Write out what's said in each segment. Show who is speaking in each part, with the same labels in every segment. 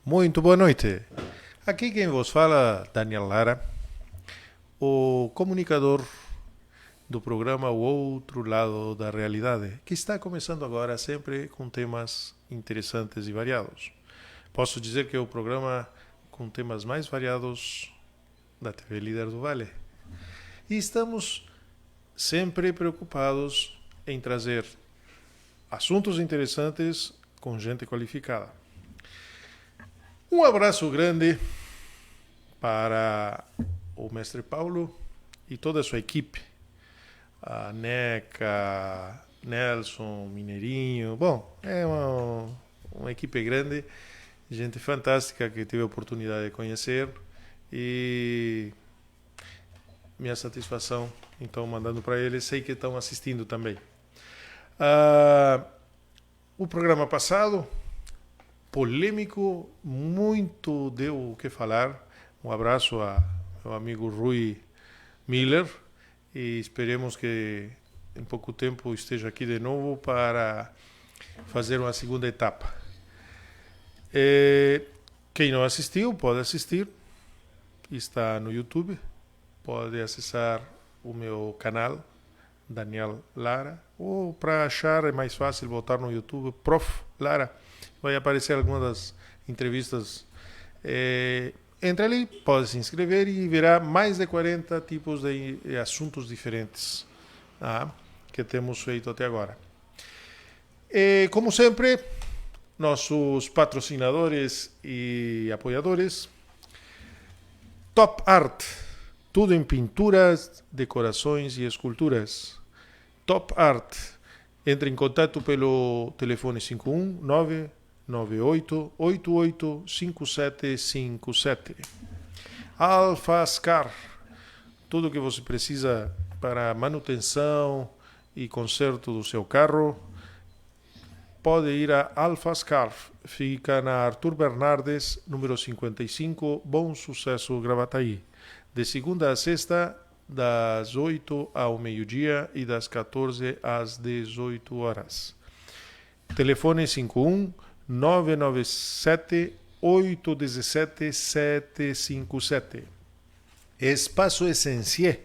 Speaker 1: Muito boa noite. Aqui quem vos fala, Daniel Lara, o comunicador do programa O Outro Lado da Realidade, que está começando agora sempre com temas interessantes e variados. Posso dizer que é o programa com temas mais variados da TV Líder do Vale. E estamos sempre preocupados em trazer assuntos interessantes com gente qualificada. Um abraço grande para o mestre Paulo e toda a sua equipe. A Neca, Nelson, Mineirinho. Bom, é uma equipe grande, gente fantástica que tive a oportunidade de conhecer e minha satisfação, então, mandando para eles. Sei que estão assistindo também. O programa passado, polêmico, muito deu o que falar. Um abraço a meu amigo Rui Miller e esperemos que em pouco tempo esteja aqui de novo para fazer uma segunda etapa. Quem não assistiu, pode assistir. Está no YouTube. Pode acessar o meu canal, Daniel Lara. Ou para achar é mais fácil botar no YouTube, Prof. Lara. Vai aparecer algumas das entrevistas. Entre ali, pode se inscrever e verá mais de 40 tipos de assuntos diferentes que temos feito até agora. Como sempre, nossos patrocinadores e apoiadores. Top Art, tudo em pinturas, decorações e esculturas. Top Art, entre em contato pelo telefone 519 98885757. Alfascar, tudo que você precisa para manutenção e conserto do seu carro, pode ir a Alfascar. Fica na Arthur Bernardes, número 55, Bom Sucesso, Gravataí. De segunda a sexta, das 8 ao meio-dia e das 14 às 18 horas. Telefone 51 997 817 757. Espaço Essencie,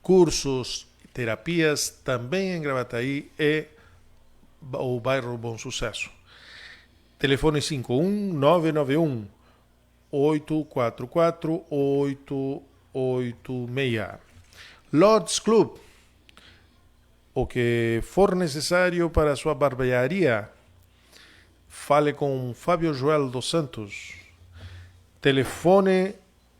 Speaker 1: cursos, terapias também em Gravataí e o bairro Bom Sucesso. Telefone 51 991 844 886. Lords Club, o que for necessário para a sua barbearia. Fale com Fábio Joel dos Santos. Telefone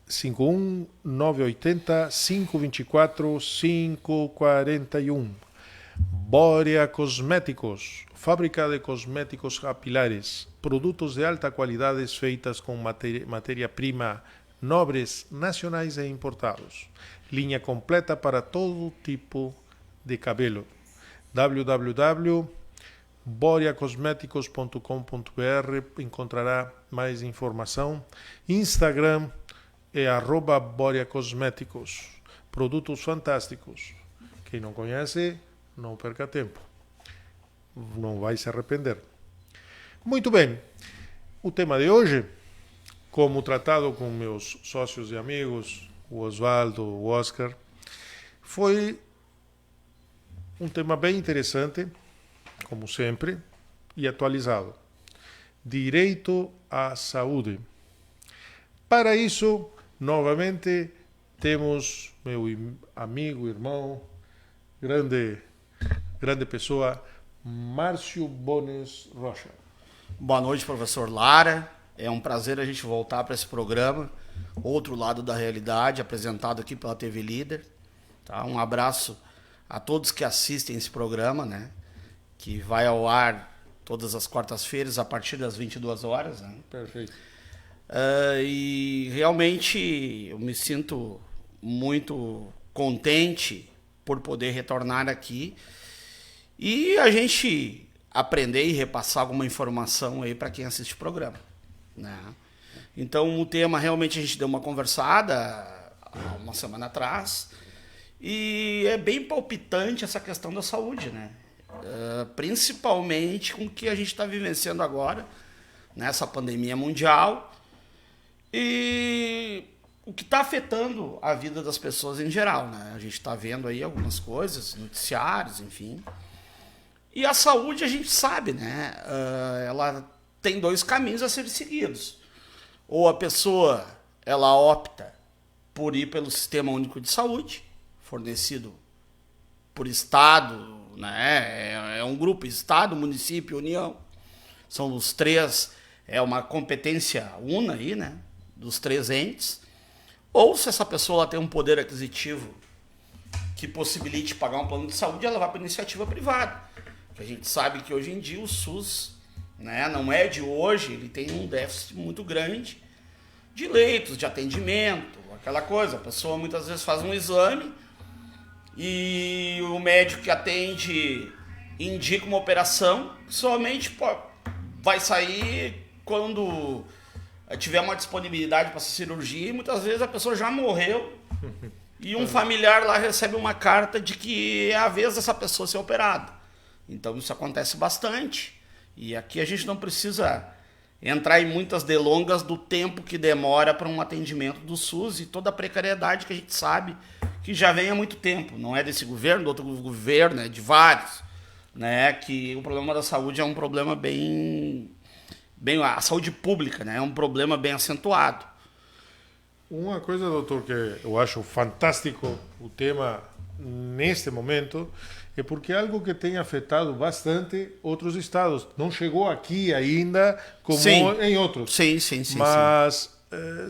Speaker 1: 51 980 524 541. Borea Cosméticos, fábrica de cosméticos capilares, produtos de alta qualidade feitas com matéria-prima nobres, nacionais e importados. Linha completa para todo tipo de cabelo. www.boreacosméticos.com.br, encontrará mais informação. Instagram é @boreacosméticos. Produtos fantásticos. Quem não conhece, não perca tempo. Não vai se arrepender. Muito bem. O tema de hoje, como tratado com meus sócios e amigos, o Osvaldo, o Oscar, foi um tema bem interessante, como sempre, e atualizado. Direito à saúde. Para isso, novamente, temos meu amigo, irmão, grande pessoa, Márcio Bones Rocha.
Speaker 2: Boa noite, professor Lara. É um prazer a gente voltar para esse programa, Outro Lado da Realidade, apresentado aqui pela TV Líder. Tá? Um abraço a todos que assistem esse programa, né? Que vai ao ar todas as quartas-feiras a partir das 22 horas. Né?
Speaker 1: Perfeito.
Speaker 2: E realmente eu me sinto muito contente por poder retornar aqui e a gente aprender e repassar alguma informação aí para quem assiste o programa, né? Então o tema realmente a gente deu uma conversada há uma semana atrás e é bem palpitante essa questão da saúde, né? Principalmente com o que a gente está vivenciando agora nessa pandemia mundial e o que está afetando a vida das pessoas em geral, né? A gente está vendo aí algumas coisas, noticiários, enfim. E a saúde a gente sabe, né? Ela tem dois caminhos a serem seguidos. Ou a pessoa ela opta por ir pelo Sistema Único de Saúde, fornecido por Estado, né? É um grupo, Estado, município, União. São os três, é uma competência una aí, né? Dos três entes. Ou se essa pessoa ela tem um poder aquisitivo que possibilite pagar um plano de saúde, ela vai para a iniciativa privada. A gente sabe que hoje em dia o SUS, né, não é de hoje, ele tem um déficit muito grande de leitos, de atendimento, aquela coisa. A pessoa muitas vezes faz um exame e o médico que atende indica uma operação que somente vai sair quando tiver uma disponibilidade para essa cirurgia e muitas vezes a pessoa já morreu e um familiar lá recebe uma carta de que é a vez dessa pessoa ser operada. Então isso acontece bastante e aqui a gente não precisa entrar em muitas delongas do tempo que demora para um atendimento do SUS e toda a precariedade que a gente sabe que já vem há muito tempo. Não é desse governo, do outro governo, é de vários, né? Que o problema da saúde é um problema bem a saúde pública, né? É um problema bem acentuado.
Speaker 1: Uma coisa, doutor, que eu acho fantástico o tema neste momento é porque é algo que tem afetado bastante outros estados. Não chegou aqui ainda como em outros.
Speaker 2: Sim.
Speaker 1: Mas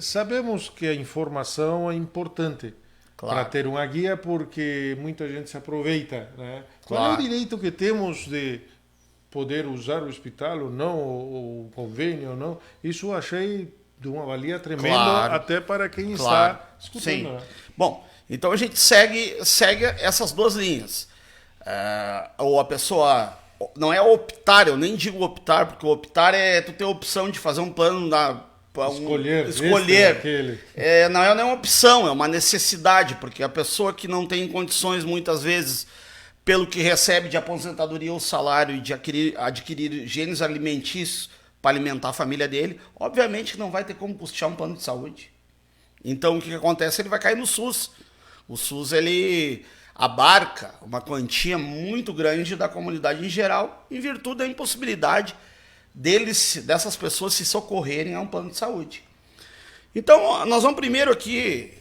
Speaker 1: sabemos que a informação é importante para ter uma guia, porque muita gente se aproveita, né? Qual é o direito que temos de poder usar o hospital ou não, o convênio ou não? Isso eu achei de uma valia tremenda, até para quem está escutando.
Speaker 2: Sim.
Speaker 1: Né?
Speaker 2: Bom, então a gente segue essas duas linhas. Ou a pessoa não é optar, eu nem digo optar, porque optar é tu ter a opção de fazer um plano escolher. Não é uma opção, é uma necessidade, porque a pessoa que não tem condições muitas vezes pelo que recebe de aposentadoria ou salário e de adquirir gêneros alimentícios para alimentar a família dele, obviamente não vai ter como custear um plano de saúde. Então o que acontece? Ele vai cair no SUS. O SUS ele abarca uma quantia muito grande da comunidade em geral, em virtude da impossibilidade dessas pessoas se socorrerem a um plano de saúde. Então, nós vamos primeiro aqui,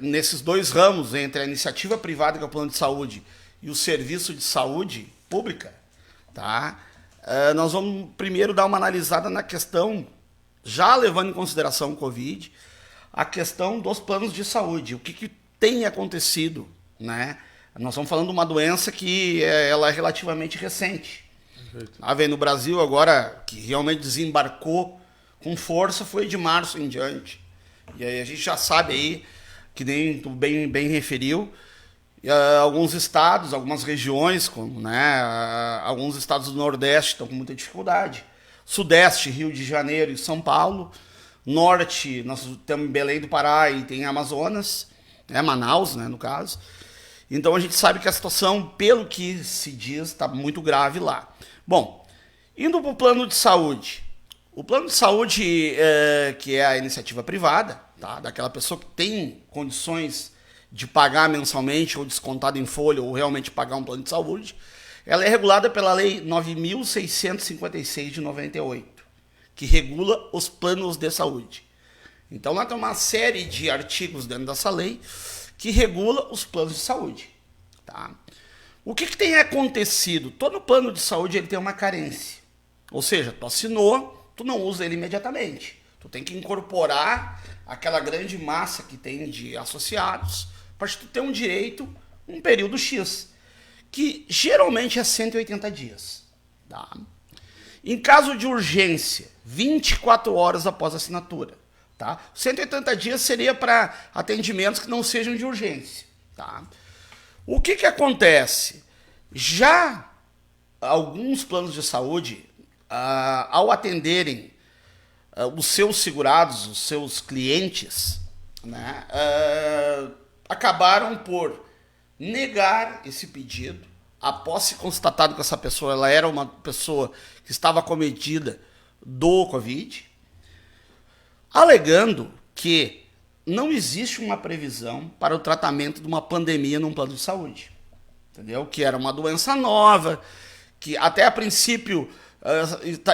Speaker 2: nesses dois ramos, entre a iniciativa privada, que é o plano de saúde, e o serviço de saúde pública, tá? Nós vamos primeiro dar uma analisada na questão, já levando em consideração o Covid, a questão dos planos de saúde, o que tem acontecido, né? Nós estamos falando de uma doença que ela é relativamente recente. A ver, no Brasil agora, que realmente desembarcou com força, foi de março em diante. E aí a gente já sabe aí, que nem tu bem referiu, alguns estados, algumas regiões, como, né, alguns estados do Nordeste estão com muita dificuldade. Sudeste, Rio de Janeiro e São Paulo. Norte, nós temos Belém do Pará e tem Amazonas, Manaus, né, no caso. Então a gente sabe que a situação, pelo que se diz, está muito grave lá. Bom, indo para o plano de saúde. O plano de saúde, que é a iniciativa privada, tá, daquela pessoa que tem condições de pagar mensalmente ou descontado em folha ou realmente pagar um plano de saúde, ela é regulada pela Lei 9.656 de 98, que regula os planos de saúde. Então lá tem uma série de artigos dentro dessa lei que regula os planos de saúde. Tá? O que tem acontecido? Todo plano de saúde ele tem uma carência. Ou seja, tu assinou, tu não usa ele imediatamente. Tu tem que incorporar aquela grande massa que tem de associados para tu ter um direito, um período X, que geralmente é 180 dias. Tá? Em caso de urgência, 24 horas após a assinatura. Tá? 180 dias seria para atendimentos que não sejam de urgência. Tá? O que acontece? Já alguns planos de saúde, ao atenderem os seus segurados, os seus clientes, né, acabaram por negar esse pedido, após se constatado que essa pessoa ela era uma pessoa que estava acometida do Covid, alegando que não existe uma previsão para o tratamento de uma pandemia num plano de saúde. Entendeu? Que era uma doença nova, que até a princípio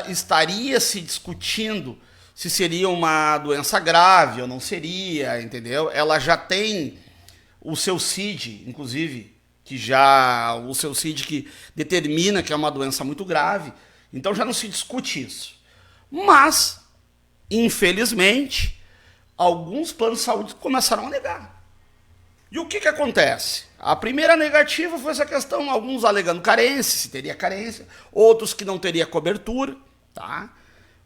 Speaker 2: estaria se discutindo se seria uma doença grave ou não seria, entendeu? Ela já tem o seu CID, inclusive, o seu CID que determina que é uma doença muito grave, então já não se discute isso. Mas, infelizmente, alguns planos de saúde começaram a negar. E o que acontece? A primeira negativa foi essa questão, alguns alegando carência, se teria carência, outros que não teria cobertura. Tá?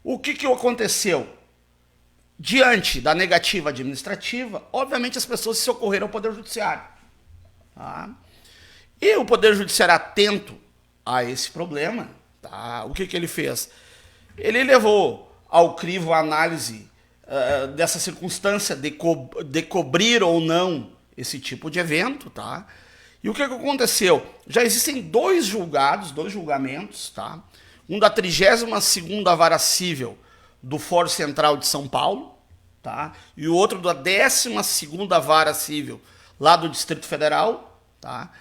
Speaker 2: O que aconteceu? Diante da negativa administrativa, obviamente as pessoas se socorreram ao Poder Judiciário. Tá? E o Poder Judiciário, atento a esse problema, tá? O que ele fez? Ele levou ao crivo a análise dessa circunstância de cobrir ou não esse tipo de evento, tá? E o que aconteceu? Já existem dois julgamentos, tá? Um da 32ª Vara Civil do Fórum Central de São Paulo, tá? E o outro da 12ª Vara Civil lá do Distrito Federal, tá?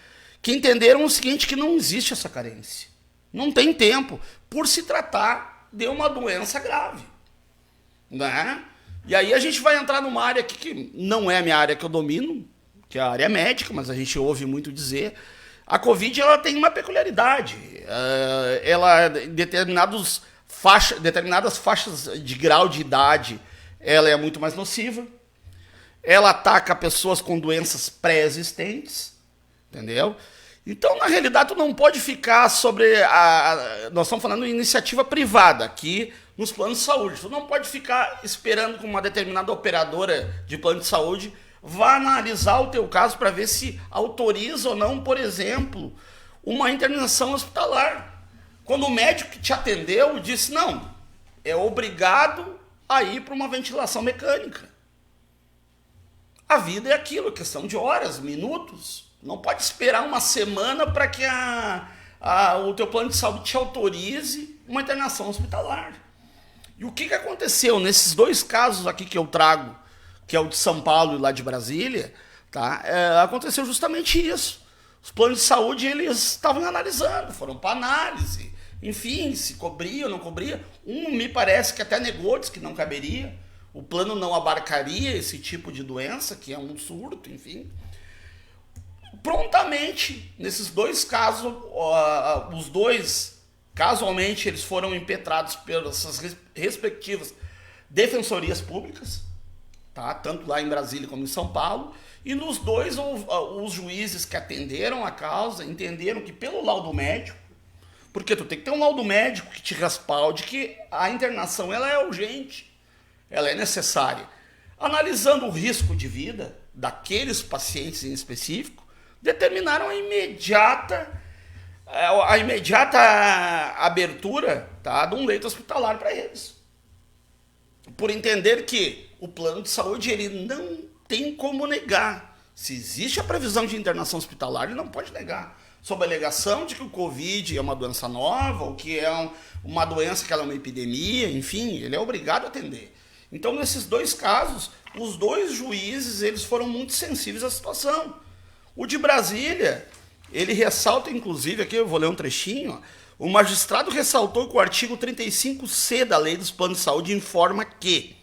Speaker 2: Que entenderam o seguinte, que não existe essa carência. Não tem tempo, por se tratar de uma doença grave, né? E aí a gente vai entrar numa área aqui que não é a minha área que eu domino, que é a área médica, mas a gente ouve muito dizer. A Covid ela tem uma peculiaridade. Ela, determinadas faixas de grau de idade, ela é muito mais nociva. Ela ataca pessoas com doenças pré-existentes, entendeu? Então, na realidade, tu não pode ficar nós estamos falando de iniciativa privada aqui nos planos de saúde. Tu não pode ficar esperando que uma determinada operadora de plano de saúde vá analisar o teu caso para ver se autoriza ou não, por exemplo, uma internação hospitalar. Quando o médico que te atendeu disse, não, é obrigado a ir para uma ventilação mecânica. A vida é aquilo, questão de horas, minutos. Não pode esperar uma semana para que o teu plano de saúde te autorize uma internação hospitalar. E o que aconteceu nesses dois casos aqui que eu trago, que é o de São Paulo e lá de Brasília, tá? Aconteceu justamente isso. Os planos de saúde, eles estavam analisando, foram para análise, enfim, se cobria ou não cobria. Me parece que até negou, disse que não caberia. O plano não abarcaria esse tipo de doença, que é um surto, enfim. Prontamente, nesses dois casos, os dois, casualmente, eles foram impetrados pelas respectivas defensorias públicas, tá? Tanto lá em Brasília como em São Paulo, e nos dois os juízes que atenderam a causa entenderam que pelo laudo médico, porque tu tem que ter um laudo médico que te respalde que a internação ela é urgente, ela é necessária. Analisando o risco de vida daqueles pacientes em específico, determinaram a imediata abertura, tá, de um leito hospitalar para eles. Por entender que o plano de saúde ele não tem como negar. Se existe a previsão de internação hospitalar, ele não pode negar. Sob a alegação de que o Covid é uma doença nova, ou que é uma doença que ela é uma epidemia, enfim, ele é obrigado a atender. Então, nesses dois casos, os dois juízes eles foram muito sensíveis à situação. O de Brasília, ele ressalta, inclusive, aqui eu vou ler um trechinho, ó, o magistrado ressaltou que o artigo 35C da Lei dos Planos de Saúde informa que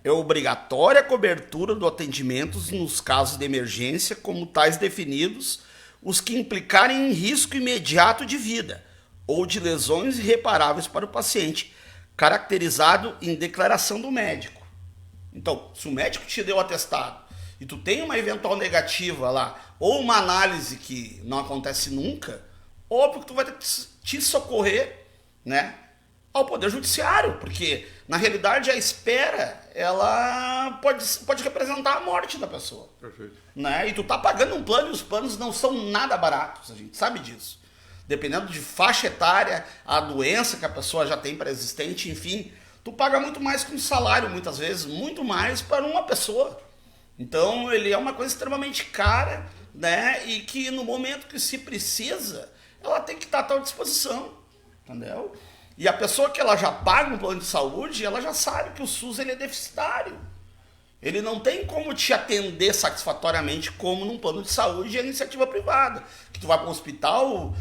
Speaker 2: é obrigatória a cobertura do atendimento nos casos de emergência, como tais definidos, os que implicarem em risco imediato de vida ou de lesões irreparáveis para o paciente, caracterizado em declaração do médico. Então, se o médico te deu atestado e tu tem uma eventual negativa lá, ou uma análise que não acontece nunca, óbvio que tu vai ter que te socorrer, né, ao Poder Judiciário, porque, na realidade, a espera, ela pode representar a morte da pessoa.
Speaker 1: Perfeito.
Speaker 2: Né? E tu tá pagando um plano e os planos não são nada baratos, a gente sabe disso. Dependendo de faixa etária, a doença que a pessoa já tem pré-existente, enfim, tu paga muito mais que um salário, muitas vezes, muito mais para uma pessoa. Então, ele é uma coisa extremamente cara, né? E que no momento que se precisa, ela tem que estar à tua disposição, entendeu? E a pessoa que ela já paga um plano de saúde, ela já sabe que o SUS ele é deficitário. Ele não tem como te atender satisfatoriamente como num plano de saúde e a iniciativa privada. Que tu vai para o hospital,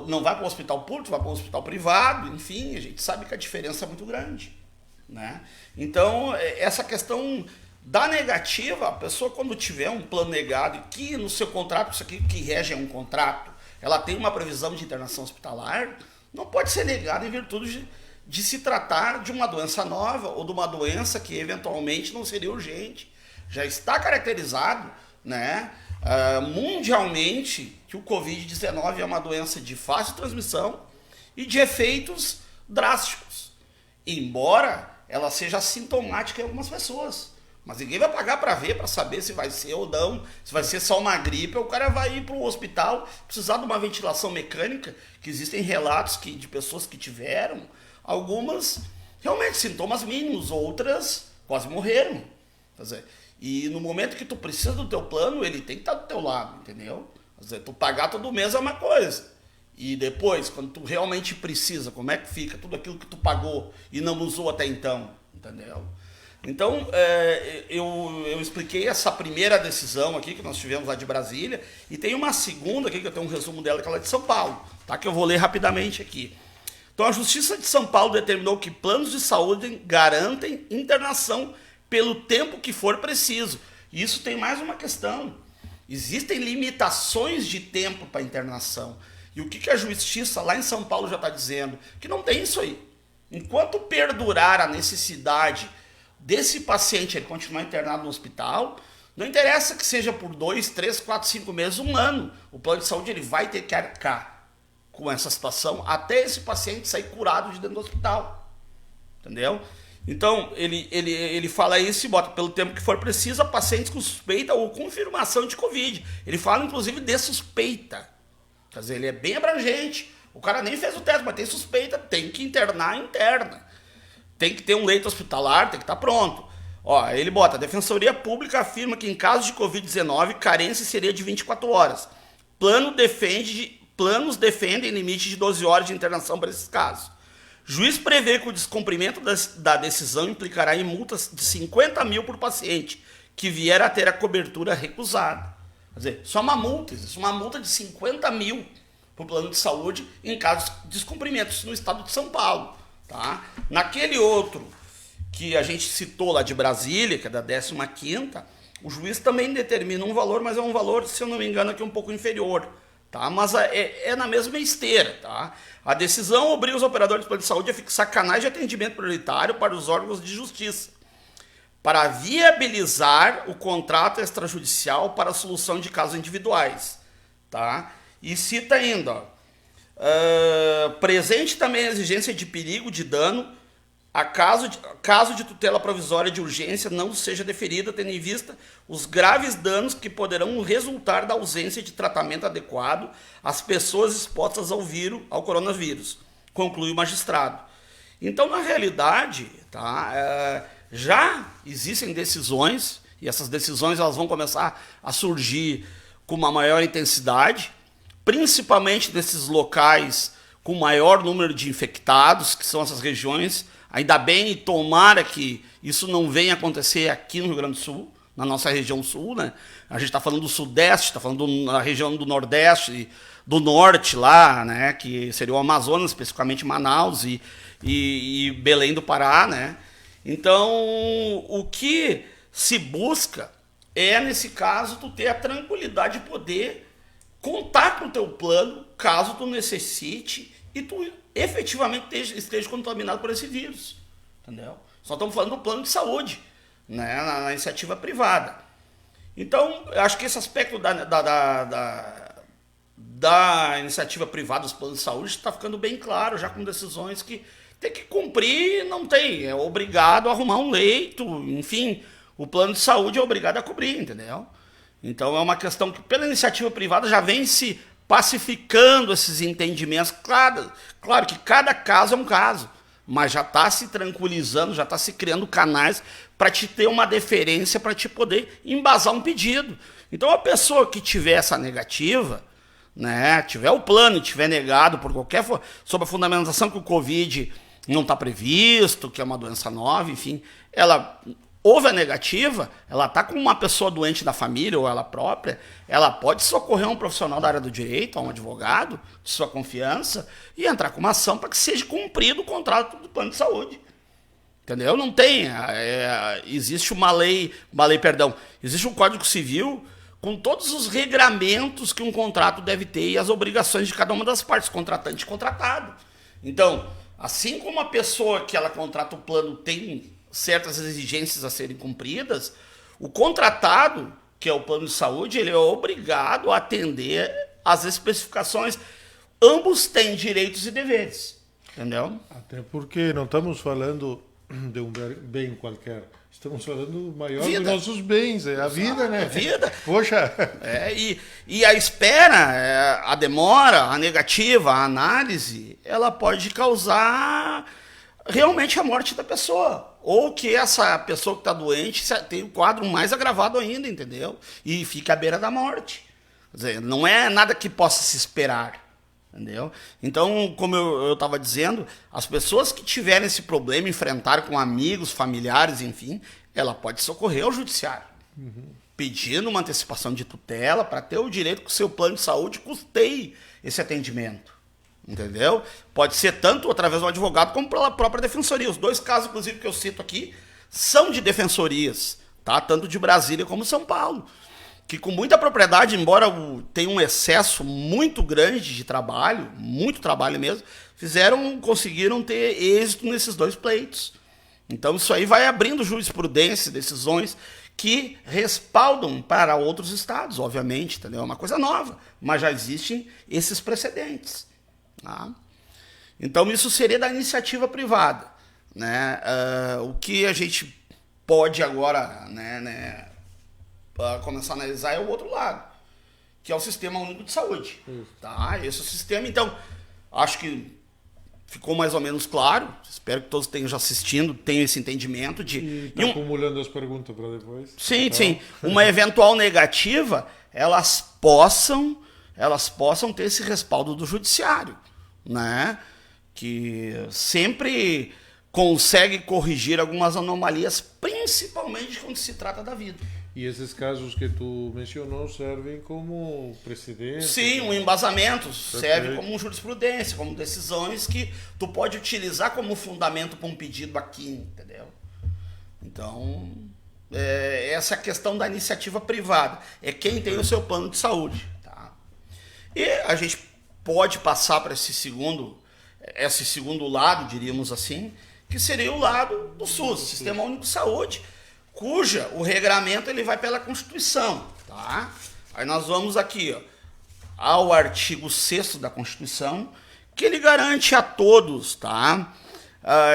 Speaker 2: não vai para o hospital público, tu vai para o hospital privado, enfim, a gente sabe que a diferença é muito grande, né? Então, essa questão da negativa, a pessoa quando tiver um plano negado e que no seu contrato, isso aqui que rege é um contrato, ela tem uma previsão de internação hospitalar, não pode ser negada em virtude de se tratar de uma doença nova ou de uma doença que eventualmente não seria urgente. Já está caracterizado, né, mundialmente que o Covid-19 é uma doença de fácil transmissão e de efeitos drásticos, embora ela seja assintomática em algumas pessoas. Mas ninguém vai pagar para ver, para saber se vai ser ou não, se vai ser só uma gripe, ou o cara vai ir para o hospital, precisar de uma ventilação mecânica, que existem relatos de pessoas que tiveram, algumas realmente sintomas mínimos, outras quase morreram. Quer dizer, e no momento que tu precisa do teu plano, ele tem que estar do teu lado, entendeu? Quer dizer, tu pagar todo mês é uma coisa. E depois, quando tu realmente precisa, como é que fica tudo aquilo que tu pagou e não usou até então, entendeu? Então, eu expliquei essa primeira decisão aqui que nós tivemos lá de Brasília, e tem uma segunda aqui, que eu tenho um resumo dela, que ela é de São Paulo, tá? Que eu vou ler rapidamente aqui. Então, a Justiça de São Paulo determinou que planos de saúde garantem internação pelo tempo que for preciso. E isso tem mais uma questão. Existem limitações de tempo para internação. E o que a Justiça lá em São Paulo já está dizendo? Que não tem isso aí. Enquanto perdurar a necessidade desse paciente ele continuar internado no hospital, não interessa que seja por 2, 3, 4, 5 meses, um ano. O plano de saúde ele vai ter que arcar com essa situação até esse paciente sair curado de dentro do hospital. Entendeu? Então, ele fala isso e bota pelo tempo que for preciso a pacientes com suspeita ou confirmação de Covid. Ele fala, inclusive, de suspeita. Quer dizer, ele é bem abrangente. O cara nem fez o teste, mas tem suspeita, tem que internar, interna. Tem que ter um leito hospitalar, tem que estar pronto. Ó, ele bota, a Defensoria Pública afirma que em caso de Covid-19, carência seria de 24 horas. Planos defendem limite de 12 horas de internação para esses casos. Juiz prevê que o descumprimento da decisão implicará em multas de 50 mil por paciente que vier a ter a cobertura recusada. Quer dizer, só uma multa, existe uma multa de 50 mil para o plano de saúde em casos de descumprimento, isso no estado de São Paulo. Tá? Naquele outro que a gente citou lá de Brasília, que é da 15ª, o juiz também determina um valor, mas é um valor, se eu não me engano, aqui um pouco inferior. Tá? Mas é na mesma esteira. Tá? A decisão obriga os operadores de plano de saúde a fixar canais de atendimento prioritário para os órgãos de justiça, para viabilizar o contrato extrajudicial para a solução de casos individuais. Tá? E cita ainda, ó, presente também a exigência de perigo de dano a caso de tutela provisória de urgência não seja deferida, tendo em vista os graves danos que poderão resultar da ausência de tratamento adequado às pessoas expostas ao coronavírus, conclui o magistrado. Então, na realidade, tá, já existem decisões, e essas decisões elas vão começar a surgir com uma maior intensidade, principalmente nesses locais com maior número de infectados, que são essas regiões. Ainda bem, e tomara que isso não venha acontecer aqui no Rio Grande do Sul, na nossa região sul, né? A gente está falando do Sudeste, está falando da região do Nordeste, do Norte lá, né? Que seria o Amazonas, especificamente Manaus e Belém do Pará, né? Então, o que se busca é, nesse caso, tu ter a tranquilidade de poder contar com o teu plano, caso tu necessite, e tu efetivamente esteja contaminado por esse vírus. Entendeu? Só estamos falando do plano de saúde, né, na iniciativa privada. Então, eu acho que esse aspecto da iniciativa privada, dos planos de saúde, está ficando bem claro, já com decisões que tem que cumprir, não tem. É obrigado a arrumar um leito, enfim, o plano de saúde é obrigado a cobrir, entendeu? Então, é uma questão que, pela iniciativa privada, já vem se pacificando esses entendimentos. Claro que cada caso é um caso, mas já está se tranquilizando, já está se criando canais para te ter uma deferência, para te poder embasar um pedido. Então, a pessoa que tiver essa negativa, né, tiver o plano e tiver negado por qualquer sob a fundamentação que o Covid não está previsto, que é uma doença nova, enfim, houve a negativa, ela está com uma pessoa doente da família ou ela própria, ela pode socorrer um profissional da área do direito, um advogado de sua confiança, e entrar com uma ação para que seja cumprido o contrato do plano de saúde. Entendeu? Não tem. Existe existe um Código Civil com todos os regramentos que um contrato deve ter e as obrigações de cada uma das partes, contratante e contratado. Então, assim como a pessoa que ela contrata o plano tem certas exigências a serem cumpridas, o contratado, que é o plano de saúde, ele é obrigado a atender às especificações. Ambos têm direitos e deveres. Entendeu?
Speaker 1: Até porque não estamos falando de um bem qualquer. Estamos falando do maior dos nossos bens, é a vida, né?
Speaker 2: A vida.
Speaker 1: Poxa!
Speaker 2: E a espera, a demora, a negativa, a análise, ela pode causar realmente a morte da pessoa. Ou que essa pessoa que está doente tem um quadro mais agravado ainda, entendeu? E fica à beira da morte. Quer dizer, não é nada que possa se esperar. Entendeu? Então, como eu estava dizendo, as pessoas que tiverem esse problema, enfrentar com amigos, familiares, enfim, ela pode socorrer ao judiciário, pedindo uma antecipação de tutela para ter o direito que o seu plano de saúde custeie esse atendimento. Entendeu? Pode ser tanto através do advogado como pela própria defensoria. Os dois casos, inclusive, que eu cito aqui, são de defensorias, tá? Tanto de Brasília como São Paulo. Que com muita propriedade, embora tenha um excesso muito grande de trabalho, muito trabalho mesmo, conseguiram ter êxito nesses dois pleitos. Então isso aí vai abrindo jurisprudência, decisões que respaldam para outros estados, obviamente, entendeu? É uma coisa nova, mas já existem esses precedentes. Tá? Então isso seria da iniciativa privada. Né? O que a gente pode agora, começar a analisar é o outro lado, que é o Sistema Único de Saúde. Tá? Esse é o sistema, então, acho que ficou mais ou menos claro, espero que todos tenham já assistindo, tenham esse entendimento de...
Speaker 1: E tá acumulando as perguntas para depois.
Speaker 2: Sim, então... sim. Uma eventual negativa, elas possam ter esse respaldo do judiciário, né? Que sempre consegue corrigir algumas anomalias, principalmente quando se trata da vida.
Speaker 1: E esses casos que tu mencionou servem como precedente?
Speaker 2: Sim, um embasamento, serve como jurisprudência, como decisões que tu pode utilizar como fundamento para um pedido aqui, entendeu? Então, essa é a questão da iniciativa privada, é quem tem o seu plano de saúde. Tá? E a gente pode passar para esse segundo lado, diríamos assim, que seria o lado do SUS, Sistema Único de Saúde, cuja o regramento ele vai pela Constituição, tá? Aí nós vamos aqui, ao artigo 6º da Constituição, que ele garante a todos, tá?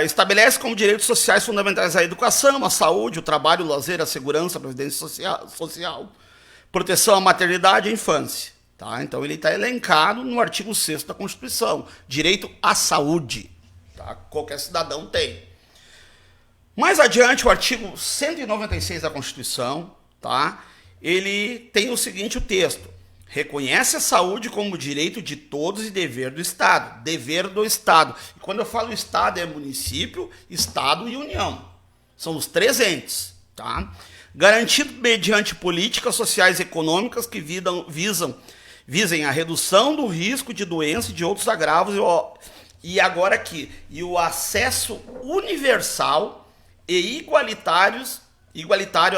Speaker 2: Estabelece como direitos sociais fundamentais a educação, a saúde, o trabalho, o lazer, a segurança, a previdência social, proteção à maternidade e à infância, tá? Então ele está elencado no artigo 6º da Constituição, direito à saúde, tá? Qualquer cidadão tem. Mais adiante, o artigo 196 da Constituição, tá? Ele tem o seguinte texto: reconhece a saúde como direito de todos e dever do Estado. Dever do Estado. E quando eu falo Estado, é município, Estado e União. São os três entes, tá? Garantido mediante políticas sociais e econômicas que visem a redução do risco de doença e de outros agravos e agora aqui, e o acesso universal e igualitário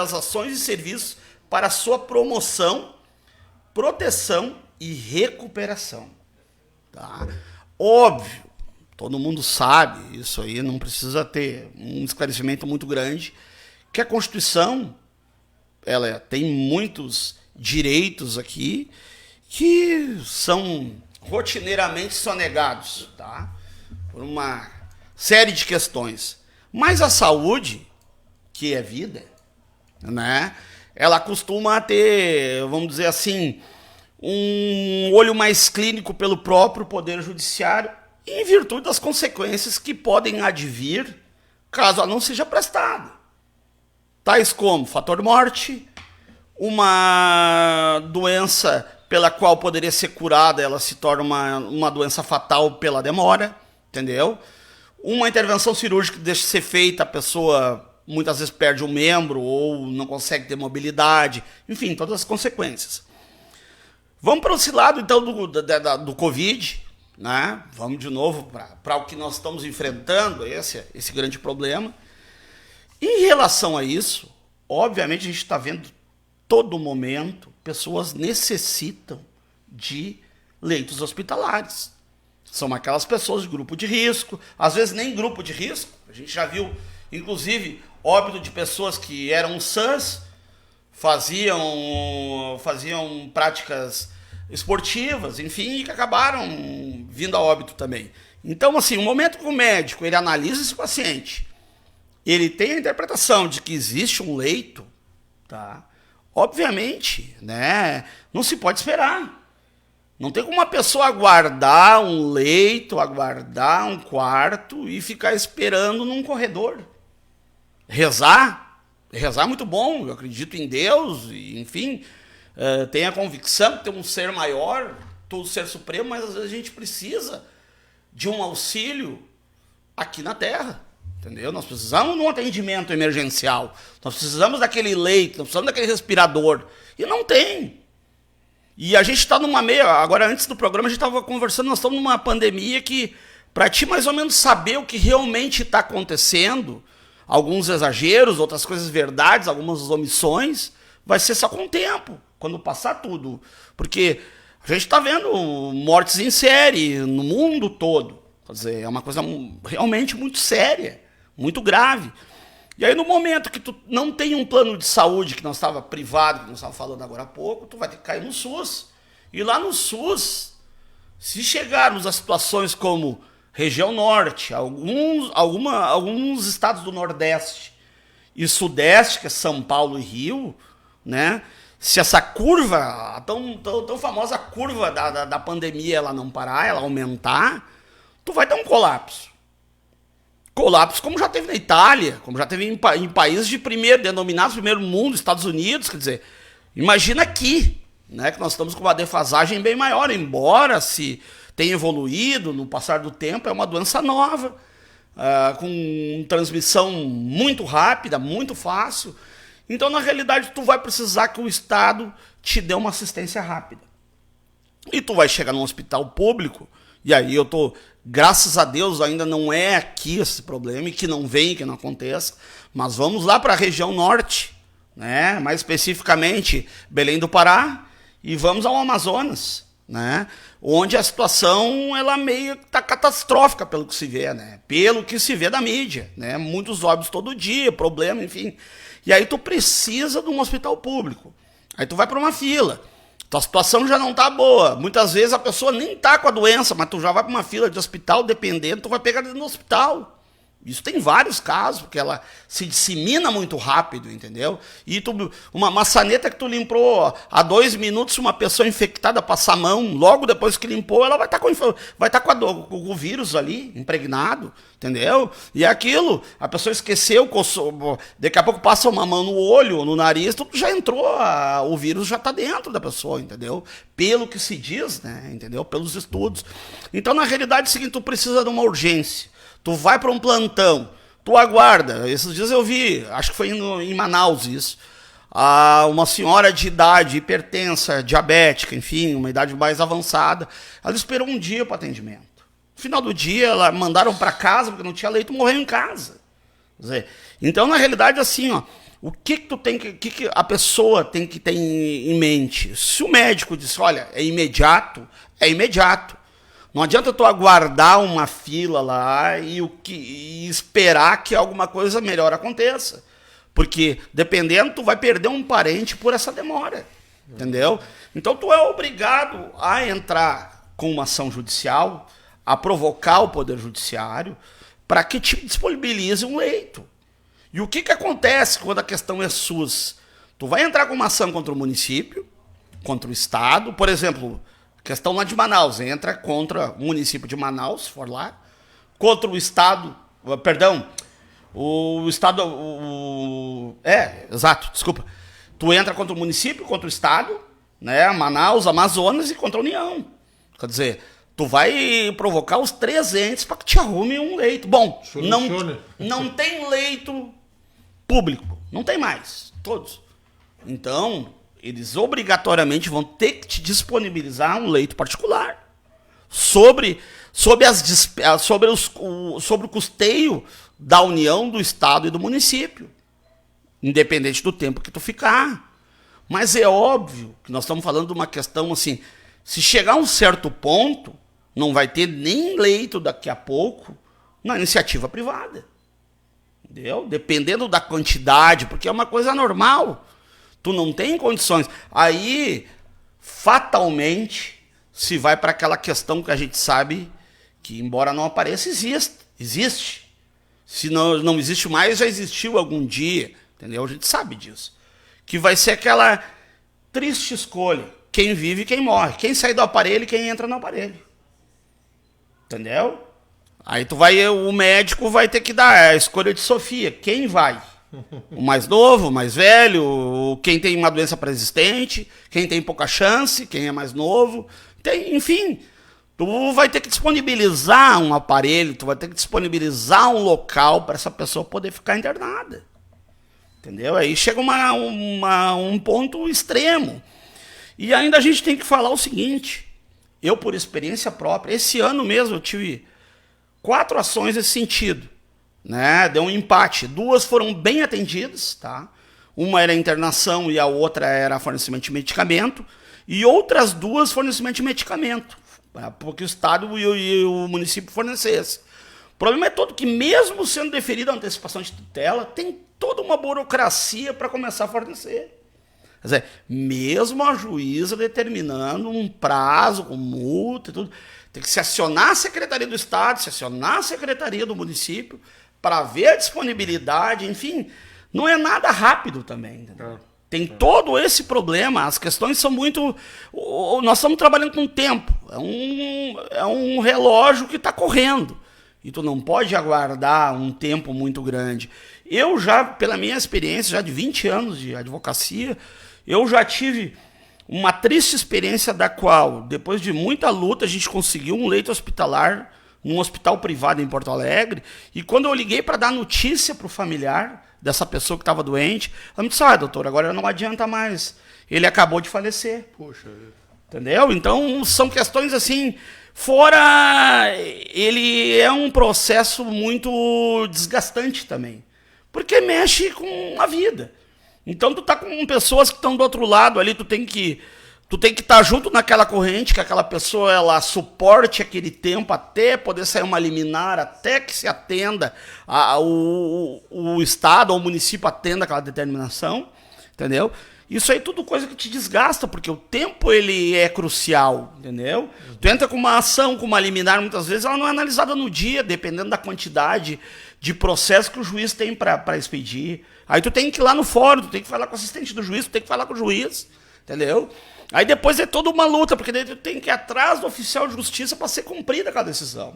Speaker 2: às ações e serviços para sua promoção, proteção e recuperação. Tá? Óbvio, todo mundo sabe, isso aí não precisa ter um esclarecimento muito grande, que a Constituição ela tem muitos direitos aqui que são rotineiramente sonegados, tá? Por uma série de questões. Mas a saúde, que é vida, né? Ela costuma ter, vamos dizer assim, um olho mais clínico pelo próprio Poder Judiciário, em virtude das consequências que podem advir caso ela não seja prestada. Tais como fator morte, uma doença pela qual poderia ser curada, ela se torna uma doença fatal pela demora, entendeu? uma intervenção cirúrgica deixa de ser feita, a pessoa muitas vezes perde um membro ou não consegue ter mobilidade, enfim, todas as consequências. Vamos para esse lado, então, do Covid, né? Vamos de novo para o que nós estamos enfrentando, esse grande problema. Em relação a isso, obviamente a gente está vendo todo momento, pessoas necessitam de leitos hospitalares. São aquelas pessoas de grupo de risco, às vezes nem grupo de risco. A gente já viu, inclusive, óbito de pessoas que eram sãs, faziam práticas esportivas, enfim, e que acabaram vindo a óbito também. Então, assim, o momento que o médico ele analisa esse paciente, ele tem a interpretação de que existe um leito, tá? Obviamente, né, não se pode esperar. Não tem como uma pessoa aguardar um leito, aguardar um quarto e ficar esperando num corredor. Rezar é muito bom, eu acredito em Deus, e, enfim, tenho a convicção que tem um ser maior, todo ser supremo, mas às vezes a gente precisa de um auxílio aqui na Terra. Entendeu? Nós precisamos de um atendimento emergencial, nós precisamos daquele leito, nós precisamos daquele respirador. E não tem. E a gente está numa agora antes do programa a gente estava conversando, nós estamos numa pandemia que, para ti mais ou menos saber o que realmente está acontecendo, alguns exageros, outras coisas verdades, algumas omissões, vai ser só com o tempo, quando passar tudo. Porque a gente está vendo mortes em série no mundo todo. Quer dizer, é uma coisa realmente muito séria, muito grave. E aí, no momento que tu não tem um plano de saúde, que nós estava privado, que nós estávamos falando agora há pouco, tu vai ter que cair no SUS. E lá no SUS, se chegarmos a situações como região norte, alguns estados do Nordeste e Sudeste, que é São Paulo e Rio, né? Se essa curva, a tão famosa curva da pandemia, ela não parar, ela aumentar, tu vai ter um colapso. Colapso como já teve na Itália, como já teve em países denominados primeiro mundo, Estados Unidos, quer dizer, imagina aqui, né, que nós estamos com uma defasagem bem maior, embora se tenha evoluído no passar do tempo, é uma doença nova, com transmissão muito rápida, muito fácil. Então, na realidade, tu vai precisar que o Estado te dê uma assistência rápida. E tu vai chegar num hospital público, e aí eu tô, graças a Deus, ainda não é aqui esse problema, e que não venha, que não aconteça, mas vamos lá para a região norte, né? Mais especificamente Belém do Pará, e vamos ao Amazonas, né? Onde a situação ela meio que está catastrófica pelo que se vê, né? Pelo que se vê da mídia, né? Muitos óbitos todo dia, problema, enfim. E aí tu precisa de um hospital público. Aí tu vai para uma fila. Tua situação já não tá boa. Muitas vezes a pessoa nem tá com a doença, mas tu já vai para uma fila de hospital, dependendo, tu vai pegar dentro do hospital. Isso tem vários casos, porque ela se dissemina muito rápido, entendeu? E uma maçaneta que tu limpou há 2 minutos, se uma pessoa infectada passar a mão, logo depois que limpou, ela vai estar com o vírus ali, impregnado, entendeu? E é aquilo, a pessoa esqueceu, daqui a pouco passa uma mão no olho, no nariz, tudo já entrou, o vírus já está dentro da pessoa, entendeu? Pelo que se diz, né? Entendeu? Pelos estudos. Então, na realidade, é o seguinte, tu precisa de uma urgência. Tu vai para um plantão, tu aguarda. Esses dias eu vi, acho que foi em Manaus isso, uma senhora de idade hipertensa, diabética, enfim, uma idade mais avançada, ela esperou um dia para atendimento. No final do dia, ela mandaram para casa, porque não tinha leito, morreu em casa. Quer dizer, então, na realidade, assim, ó, o que a pessoa tem que ter em mente? Se o médico disse, olha, é imediato, é imediato. Não adianta tu aguardar uma fila lá e esperar que alguma coisa melhor aconteça. Porque, dependendo, tu vai perder um parente por essa demora. Entendeu? Então, tu é obrigado a entrar com uma ação judicial, a provocar o Poder Judiciário, para que te disponibilize um leito. E o que acontece quando a questão é SUS? Tu vai entrar com uma ação contra o município, contra o Estado, por exemplo... Questão lá de Manaus, entra contra o município de Manaus, se for lá, contra o Estado, perdão, o Estado, exato, desculpa. Tu entra contra o município, contra o Estado, né, Manaus, Amazonas e contra a União. Quer dizer, Tu vai provocar os 3 entes para que te arrume um leito. Bom, não tem leito público. Não tem mais. Todos. Então, eles obrigatoriamente vão ter que te disponibilizar um leito particular. Sobre o custeio da União, do Estado e do município. Independente do tempo que tu ficar. Mas é óbvio que nós estamos falando de uma questão assim, se chegar a um certo ponto, não vai ter nem leito daqui a pouco na iniciativa privada. Entendeu? Dependendo da quantidade, porque é uma coisa normal. Tu não tem condições. Aí, fatalmente, se vai para aquela questão que a gente sabe que, embora não apareça, existe. Se não existe mais, já existiu algum dia. Entendeu? A gente sabe disso. Que vai ser aquela triste escolha. Quem vive e quem morre. Quem sai do aparelho e quem entra no aparelho. Entendeu? Aí o médico vai ter que dar a escolha de Sofia. Quem vai? O mais novo, o mais velho, quem tem uma doença pré-existente, quem tem pouca chance, quem é mais novo. Enfim, tu vai ter que disponibilizar um aparelho, tu vai ter que disponibilizar um local para essa pessoa poder ficar internada. Entendeu? Aí chega um ponto extremo. E ainda a gente tem que falar o seguinte, eu por experiência própria, esse ano mesmo eu tive 4 ações nesse sentido, né? Deu um empate, 2 foram bem atendidas, tá? Uma era internação e a outra era fornecimento de medicamento, e outras 2 fornecimento de medicamento, porque o Estado e o município fornecessem. O problema é todo que mesmo sendo deferida a antecipação de tutela, tem toda uma burocracia para começar a fornecer. Quer dizer, mesmo a juíza determinando um prazo com multa e tudo, tem que se acionar a Secretaria do Estado, se acionar a Secretaria do Município para ver a disponibilidade, enfim, não é nada rápido também. Entendeu? Tem todo esse problema, as questões são muito... Nós estamos trabalhando com tempo, é um relógio que está correndo, e tu não pode aguardar um tempo muito grande. Eu já, pela minha experiência, já de 20 anos de advocacia, eu já tive uma triste experiência da qual, depois de muita luta, a gente conseguiu um leito hospitalar num hospital privado em Porto Alegre, e quando eu liguei para dar notícia para o familiar dessa pessoa que estava doente, ela me disse, doutor, agora não adianta mais, ele acabou de falecer.
Speaker 1: Poxa.
Speaker 2: Entendeu? Então, são questões assim, fora, ele é um processo muito desgastante também, porque mexe com a vida. Então tu tá com pessoas que estão do outro lado ali, tu tem que estar junto naquela corrente, que aquela pessoa ela suporte aquele tempo até poder sair uma liminar, até que se atenda o Estado ou o município atenda aquela determinação, entendeu? Isso aí é tudo coisa que te desgasta, porque o tempo ele é crucial, entendeu? Tu entra com uma ação, com uma liminar, muitas vezes ela não é analisada no dia, dependendo da quantidade de processo que o juiz tem para expedir. Aí tu tem que ir lá no fórum, tu tem que falar com o assistente do juiz, tu tem que falar com o juiz, entendeu? Aí depois é toda uma luta, porque daí tu tem que ir atrás do oficial de justiça para ser cumprida aquela decisão.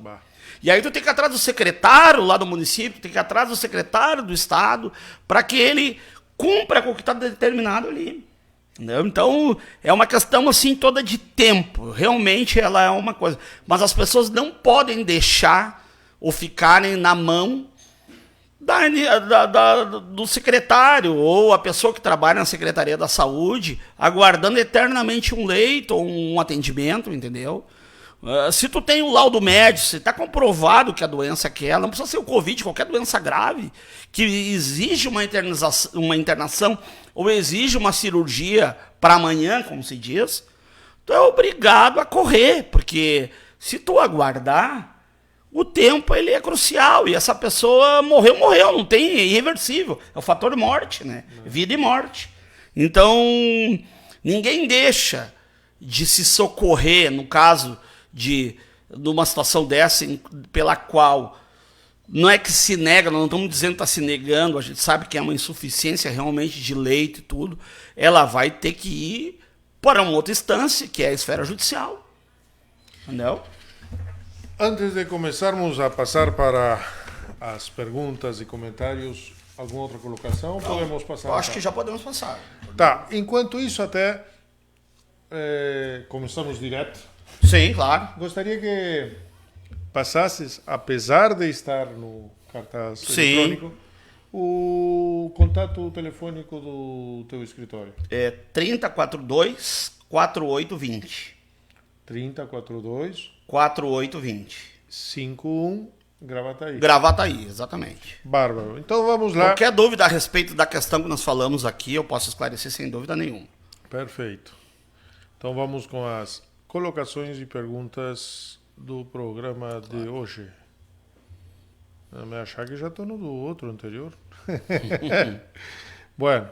Speaker 2: E aí tu tem que ir atrás do secretário lá do município, tu tem que ir atrás do secretário do Estado, para que ele cumpra com o que está determinado ali. Entendeu? Então, é uma questão assim toda de tempo. Realmente ela é uma coisa. Mas as pessoas não podem deixar ou ficarem na mão do secretário ou a pessoa que trabalha na Secretaria da Saúde aguardando eternamente um leito ou um atendimento, entendeu? Se tu tem o laudo médico, se está comprovado que a doença é aquela, não precisa ser o Covid, qualquer doença grave, que exige uma internação ou exige uma cirurgia para amanhã, como se diz, tu é obrigado a correr, porque se tu aguardar, o tempo ele é crucial e essa pessoa morreu, não tem, é irreversível, é o fator morte, né? Vida e morte. Então, ninguém deixa de se socorrer, no caso de uma situação dessa, pela qual não é que se nega, nós não estamos dizendo que está se negando, a gente sabe que é uma insuficiência realmente de leito e tudo, ela vai ter que ir para uma outra instância, que é a esfera judicial. Entendeu?
Speaker 1: Antes de começarmos a passar para as perguntas e comentários, alguma outra colocação? Não, podemos passar?
Speaker 2: Eu acho que já podemos passar.
Speaker 1: Tá, enquanto isso até começamos direto.
Speaker 2: Sim, claro.
Speaker 1: Gostaria que passasses, apesar de estar no cartaz
Speaker 2: Sim.
Speaker 1: eletrônico, o contato telefônico do teu escritório.
Speaker 2: É 3042-4820.
Speaker 1: 3042
Speaker 2: 4820.
Speaker 1: 51 Gravataí.
Speaker 2: Gravataí, exatamente.
Speaker 1: Bárbaro. Então vamos lá.
Speaker 2: Qualquer dúvida a respeito da questão que nós falamos aqui, eu posso esclarecer sem dúvida nenhuma.
Speaker 1: Perfeito. Então vamos com as colocações e perguntas do programa de hoje. Não me achar que já estou no do outro anterior. Bueno.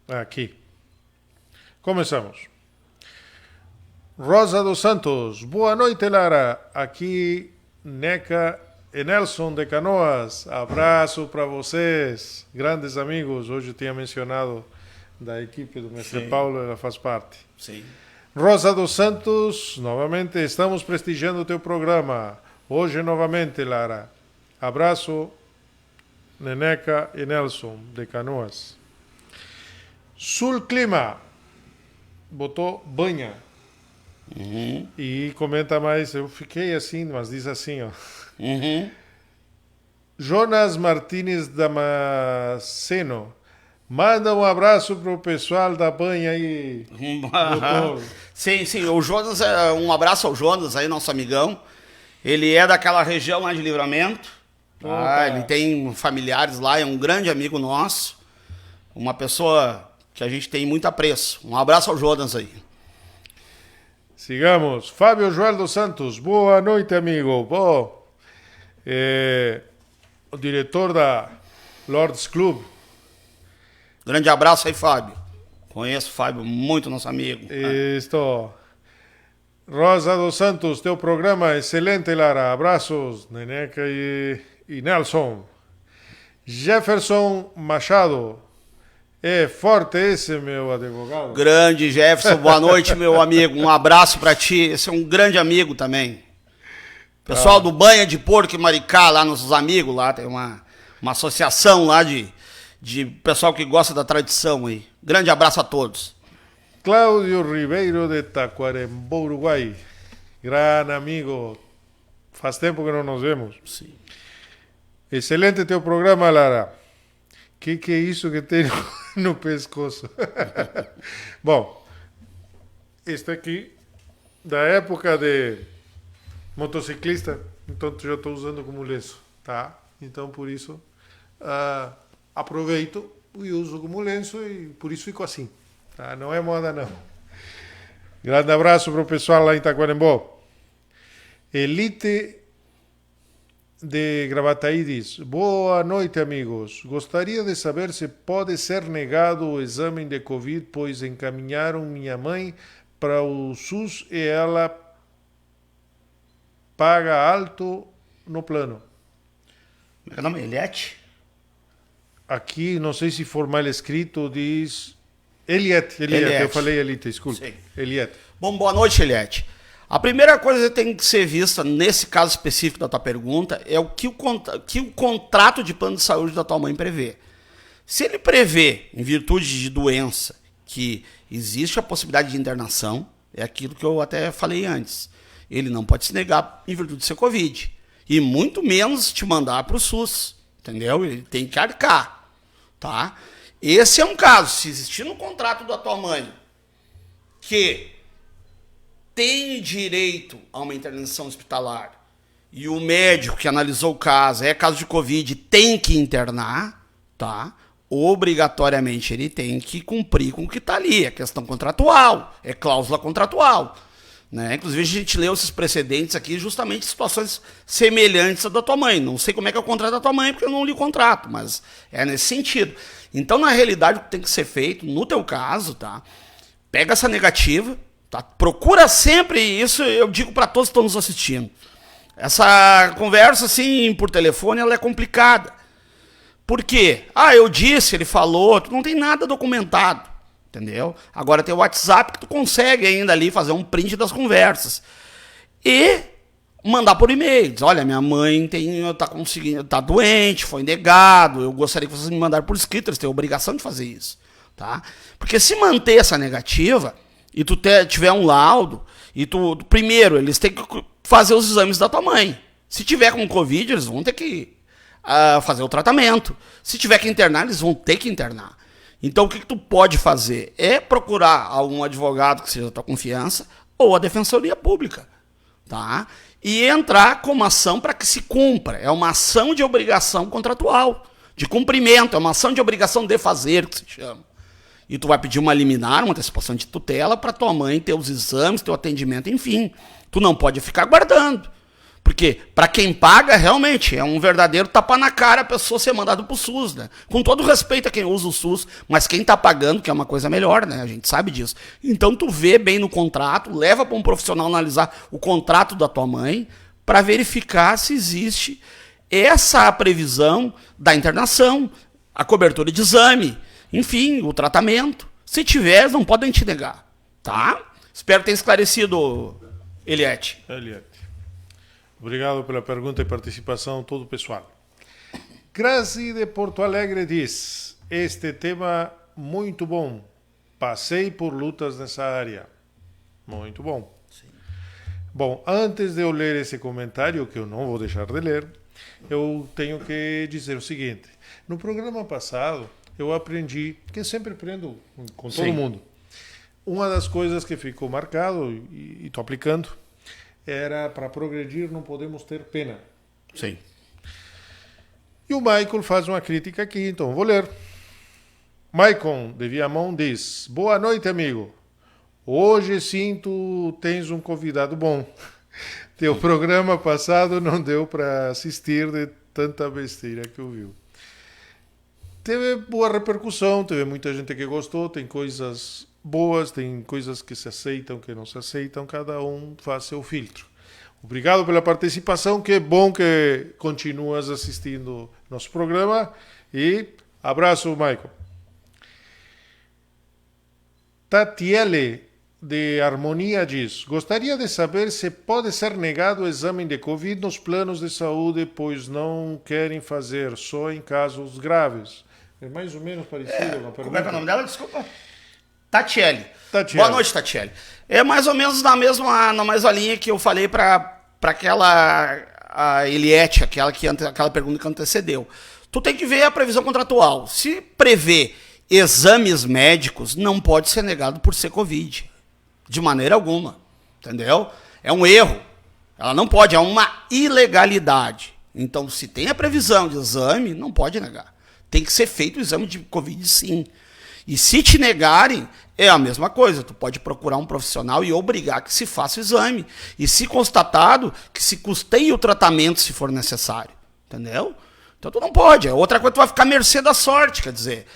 Speaker 1: Aqui. Começamos. Rosa dos Santos. Boa noite, Lara. Aqui, Neca e Nelson de Canoas. Abraço para vocês, grandes amigos. Hoje eu tinha mencionado da equipe do Mestre Paulo, ela faz parte.
Speaker 2: Sim.
Speaker 1: Rosa dos Santos, novamente estamos prestigiando o teu programa. Hoje, novamente, Lara. Abraço, Neneca e Nelson de Canoas. Sul Clima. Botou banha.
Speaker 2: Uhum.
Speaker 1: E comenta mais, eu fiquei assim, mas diz assim, ó.
Speaker 2: Uhum.
Speaker 1: Jonas Martins Damasceno. Manda um abraço pro pessoal da banha aí, doutor.
Speaker 2: Sim, sim. O Jonas, um abraço ao Jonas aí, nosso amigão. Ele é daquela região lá de Livramento. Tá? Ele tem familiares lá, é um grande amigo nosso. Uma pessoa que a gente tem muito apreço. Um abraço ao Jonas aí.
Speaker 1: Sigamos. Fábio Joel dos Santos. Boa noite, amigo. Bom, o diretor da Lords Club.
Speaker 2: Grande abraço aí, Fábio. Conheço o Fábio, muito nosso amigo.
Speaker 1: Isto. Rosa dos Santos, teu programa excelente, Lara. Abraços, Neneca e Nelson. Jefferson Machado. É forte esse, meu advogado.
Speaker 2: Grande Jefferson, boa noite, meu amigo. Um abraço pra ti. Esse é um grande amigo também. Pessoal do Banha de Porco e Maricá, lá, nossos amigos lá, tem uma associação lá de pessoal que gosta da tradição aí. Grande abraço a todos.
Speaker 1: Cláudio Ribeiro de Tacuarembó, Uruguai. Grande amigo. Faz tempo que não nos vemos.
Speaker 2: Sim.
Speaker 1: Excelente teu programa, Lara. Que é isso que tem no pescoço? Bom, este aqui, da época de motociclista, então já estou usando como lenço, tá? Então, por isso, aproveito e uso como lenço e por isso fico assim, tá? Não é moda, não. Grande abraço para o pessoal lá em Tacuarembó. Elite de Gravataí diz: boa noite, amigos. Gostaria de saber se pode ser negado o exame de Covid, pois encaminharam minha mãe para o SUS e ela paga alto no plano.
Speaker 2: Meu nome é Eliette?
Speaker 1: Aqui, não sei se formal escrito, diz Eliette. Eu falei Elite, desculpe.
Speaker 2: Sim.
Speaker 1: Eliette.
Speaker 2: Bom, boa noite, Eliette. A primeira coisa que tem que ser vista nesse caso específico da tua pergunta é o que o contrato de plano de saúde da tua mãe prevê. Se ele prevê, em virtude de doença, que existe a possibilidade de internação, é aquilo que eu até falei antes. Ele não pode se negar em virtude de ser Covid. E muito menos te mandar para o SUS. Entendeu? Ele tem que arcar. Tá? Esse é um caso. Se existir no contrato da tua mãe que tem direito a uma internação hospitalar e o médico que analisou o caso, é caso de Covid, tem que internar, tá? Obrigatoriamente ele tem que cumprir com o que está ali, é questão contratual, é cláusula contratual, né? Inclusive a gente leu esses precedentes aqui justamente em situações semelhantes à da tua mãe. Não sei como é que é o contrato da tua mãe, porque eu não li o contrato, mas é nesse sentido. Então, na realidade, o que tem que ser feito, no teu caso, tá? Pega essa negativa, tá? Procura sempre isso, eu digo para todos que estão nos assistindo. Essa conversa, assim, por telefone, ela é complicada. Por quê? Eu disse, ele falou, tu não tem nada documentado, entendeu? Agora tem o WhatsApp que tu consegue ainda ali fazer um print das conversas. E mandar por e-mail. Diz, olha, minha mãe tá doente, foi negado, eu gostaria que vocês me mandaram por escrito, eles têm a obrigação de fazer isso, tá? Porque se manter essa negativa, e tu tiver um laudo, e primeiro, eles têm que fazer os exames da tua mãe. Se tiver com Covid, eles vão ter que fazer o tratamento. Se tiver que internar, eles vão ter que internar. Então, o que tu pode fazer? É procurar algum advogado que seja da tua confiança ou a Defensoria Pública, tá? E entrar com uma ação para que se cumpra. É uma ação de obrigação contratual, de cumprimento, é uma ação de obrigação de fazer, que se chama. E tu vai pedir uma liminar, uma antecipação de tutela para tua mãe ter os exames, teu atendimento, enfim. Tu não pode ficar guardando. Porque, para quem paga, realmente, é um verdadeiro tapa na cara a pessoa ser mandada pro SUS, né? Com todo respeito a quem usa o SUS, mas quem tá pagando, que é uma coisa melhor, né? A gente sabe disso. Então, tu vê bem no contrato, leva para um profissional analisar o contrato da tua mãe, para verificar se existe essa previsão da internação, a cobertura de exame, enfim, o tratamento. Se tiver, não podem te negar, tá? Espero ter esclarecido, Eliette.
Speaker 1: Obrigado pela pergunta e participação todo o pessoal. Grazi de Porto Alegre diz: este tema muito bom. Passei por lutas nessa área. Muito bom. Sim. Bom, antes de eu ler esse comentário, que eu não vou deixar de ler, eu tenho que dizer o seguinte. No programa passado, eu aprendi, que eu sempre aprendo com todo mundo. Uma das coisas que ficou marcado, e estou aplicando, era para progredir não podemos ter pena.
Speaker 2: Sim.
Speaker 1: E o Michael faz uma crítica aqui, então vou ler. Michael de Viamão diz: boa noite, amigo. Hoje sim tu tens um convidado bom. Teu programa passado não deu para assistir de tanta besteira que ouviu. Teve boa repercussão, teve muita gente que gostou, tem coisas boas, tem coisas que se aceitam, que não se aceitam, cada um faz seu filtro. Obrigado pela participação, que bom que continuas assistindo nosso programa e abraço, Michael. Tatiele de Harmonia diz: gostaria de saber se pode ser negado o exame de Covid nos planos de saúde, pois não querem fazer, só em casos graves. É mais ou menos parecido uma pergunta.
Speaker 2: Como é que é o nome dela? Desculpa. Tatiele. Boa noite, Tatiele. É mais ou menos na mesma linha que eu falei para aquela a Eliette, aquela pergunta que antecedeu. Tu tem que ver a previsão contratual. Se prevê exames médicos, não pode ser negado por ser Covid. De maneira alguma. Entendeu? É um erro. Ela não pode, é uma ilegalidade. Então, se tem a previsão de exame, não pode negar. Tem que ser feito o exame de Covid, sim. E se te negarem, é a mesma coisa. Tu pode procurar um profissional e obrigar que se faça o exame. E se constatado, que se custeie o tratamento se for necessário. Entendeu? Então tu não pode. Outra coisa, tu vai ficar à mercê da sorte. Quer dizer,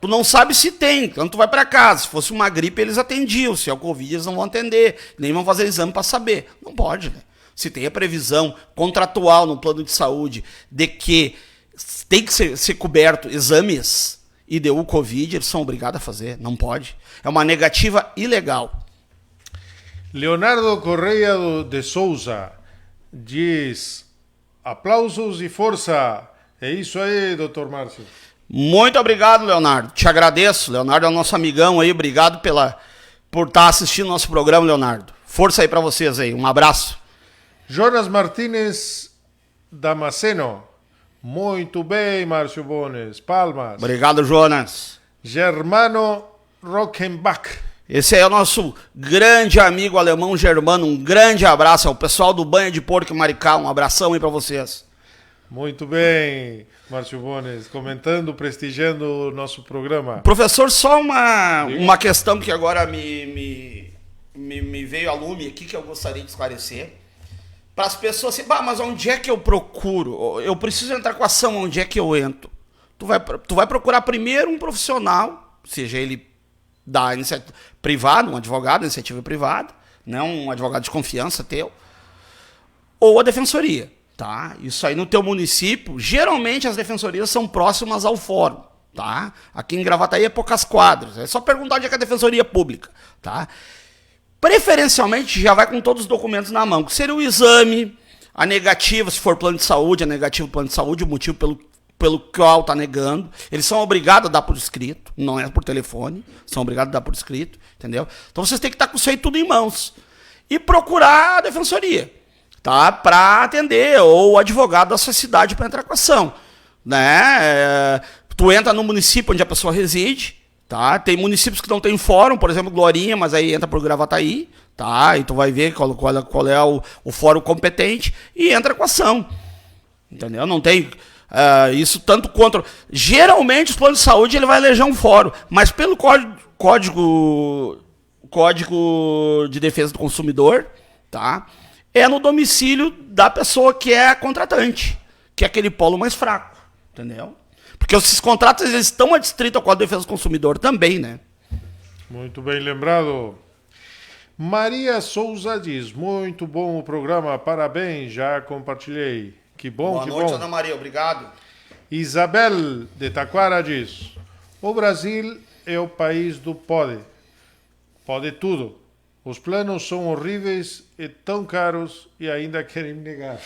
Speaker 2: tu não sabe se tem, então tu vai para casa. Se fosse uma gripe, eles atendiam. Se é o Covid, eles não vão atender. Nem vão fazer exame para saber. Não pode, né? Se tem a previsão contratual no plano de saúde de que tem que ser coberto exames e deu o Covid, eles são obrigados a fazer. Não pode. É uma negativa ilegal.
Speaker 1: Leonardo Correia de Souza diz: aplausos e força. É isso aí, doutor Márcio.
Speaker 2: Muito obrigado, Leonardo. Te agradeço. Leonardo é o nosso amigão aí. Obrigado por estar assistindo nosso programa, Leonardo. Força aí para vocês aí. Um abraço.
Speaker 1: Jonas Martínez Damasceno. Muito bem, Márcio Bones. Palmas.
Speaker 2: Obrigado, Jonas.
Speaker 1: Germano Rockenbach.
Speaker 2: Esse aí é o nosso grande amigo alemão Germano. Um grande abraço ao pessoal do Banha de Porco e Maricá. Um abração aí para vocês.
Speaker 1: Muito bem, Márcio Bones. Comentando, prestigiando o nosso programa.
Speaker 2: Professor, só uma questão que agora me veio a lume aqui que eu gostaria de esclarecer. Para as pessoas assim, mas onde é que eu procuro? Eu preciso entrar com a ação, onde é que eu entro? Tu vai procurar primeiro um profissional, seja ele da iniciativa privada, um advogado da iniciativa privada, não um advogado de confiança teu, ou a defensoria, tá? Isso aí no teu município, geralmente as defensorias são próximas ao fórum, tá? Aqui em Gravataí é poucas quadras, é só perguntar onde é que é a defensoria pública, tá? Preferencialmente já vai com todos os documentos na mão, que seria o exame, a negativa, se for plano de saúde, a negativa do plano de saúde, o motivo pelo qual está negando. Eles são obrigados a dar por escrito, não é por telefone, são obrigados a dar por escrito, entendeu? Então vocês têm que estar com isso aí tudo em mãos. E procurar a defensoria, tá? Para atender, ou o advogado da sua cidade para entrar com a ação. Né? Tu entra no município onde a pessoa reside, tá? Tem municípios que não tem fórum, por exemplo, Glorinha, mas aí entra por Gravataí, tá? E tu vai ver qual é o fórum competente e entra com a ação. Entendeu? Não tem isso tanto contra... Geralmente os planos de saúde ele vai eleger um fórum, mas pelo código de defesa do consumidor, tá? É no domicílio da pessoa que é a contratante, que é aquele polo mais fraco. Entendeu? Porque esses contratos eles estão adstritos ao Código de Defesa do Consumidor também, né?
Speaker 1: Muito bem lembrado. Maria Souza diz, muito bom o programa, parabéns, já compartilhei. Que bom,
Speaker 2: Boa
Speaker 1: que
Speaker 2: noite,
Speaker 1: bom.
Speaker 2: Ana Maria, obrigado.
Speaker 1: Isabel, de Taquara, diz, o Brasil é o país do pode. Pode tudo. Os planos são horríveis e tão caros e ainda querem negar.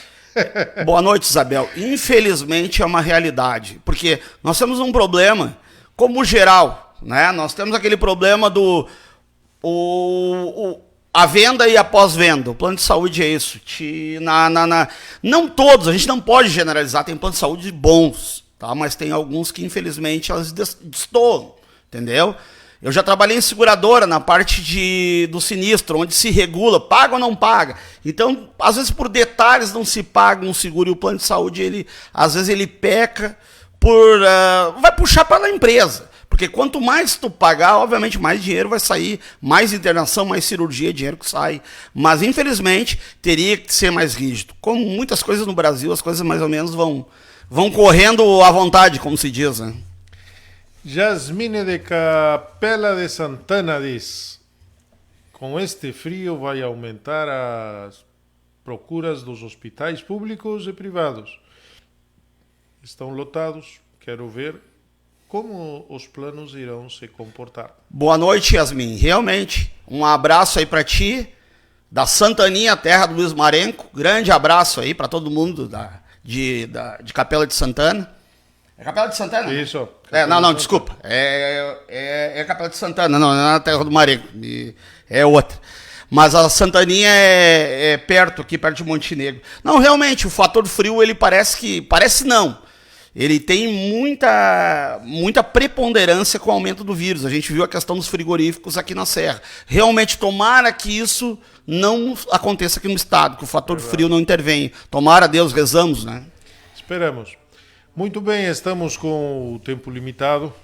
Speaker 2: Boa noite, Isabel. Infelizmente é uma realidade, porque nós temos um problema, como geral, né? Nós temos aquele problema do a venda e a pós-venda. O plano de saúde é isso. Não todos, a gente não pode generalizar, tem planos de saúde bons, tá? Mas tem alguns que infelizmente elas destoam, entendeu? Eu já trabalhei em seguradora, na parte do sinistro, onde se regula, paga ou não paga. Então, às vezes, por detalhes, não se paga um seguro. E o plano de saúde, às vezes, ele peca por... vai puxar pela empresa. Porque quanto mais tu pagar, obviamente, mais dinheiro vai sair. Mais internação, mais cirurgia, dinheiro que sai. Mas, infelizmente, teria que ser mais rígido. Como muitas coisas no Brasil, as coisas mais ou menos vão correndo à vontade, como se diz, né?
Speaker 1: Jasmine de Capela de Santana diz, com este frio vai aumentar as procuras dos hospitais públicos e privados. Estão lotados, quero ver como os planos irão se comportar.
Speaker 2: Boa noite, Yasmin. Realmente, um abraço aí para ti, da Santaninha, terra do Luiz Marenco. Grande abraço aí para todo mundo de Capela de Santana. É Capela de Santana?
Speaker 1: Isso.
Speaker 2: Não, desculpa. É Capela de Santana, não é na Terra do Marenco. É outra. Mas a Santaninha é perto, aqui perto de Montenegro. Não, realmente, o fator frio, ele parece não. Ele tem muita preponderância com o aumento do vírus. A gente viu a questão dos frigoríficos aqui na Serra. Realmente, tomara que isso não aconteça aqui no estado, que o fator frio não intervenha. Tomara, Deus, rezamos, né?
Speaker 1: Esperamos. Muito bem, estamos com o tempo limitado.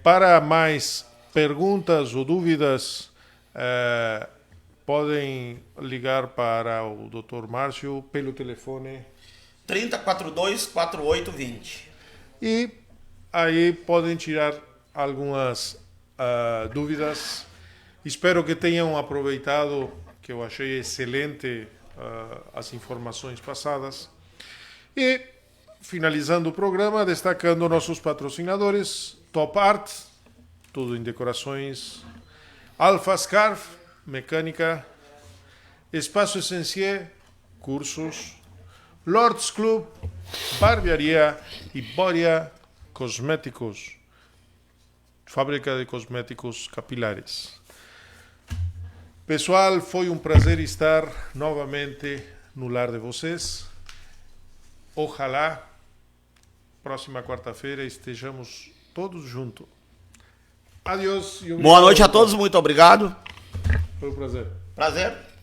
Speaker 1: Para mais perguntas ou dúvidas, podem ligar para o Dr. Márcio pelo telefone
Speaker 2: 3042-4820.
Speaker 1: E aí podem tirar algumas dúvidas. Espero que tenham aproveitado, que eu achei excelente as informações passadas. E finalizando o programa, destacando nossos patrocinadores, Top Art, tudo em decorações, Alfa Scarf, mecânica, Espaço Essencier, cursos, Lords Club, barbearia e Boria Cosméticos, fábrica de cosméticos capilares. Pessoal, foi um prazer estar novamente no lar de vocês. Ojalá, próxima quarta-feira, estejamos todos juntos. Adeus.
Speaker 2: Boa noite a todos, muito obrigado.
Speaker 1: Foi um prazer.
Speaker 2: Prazer.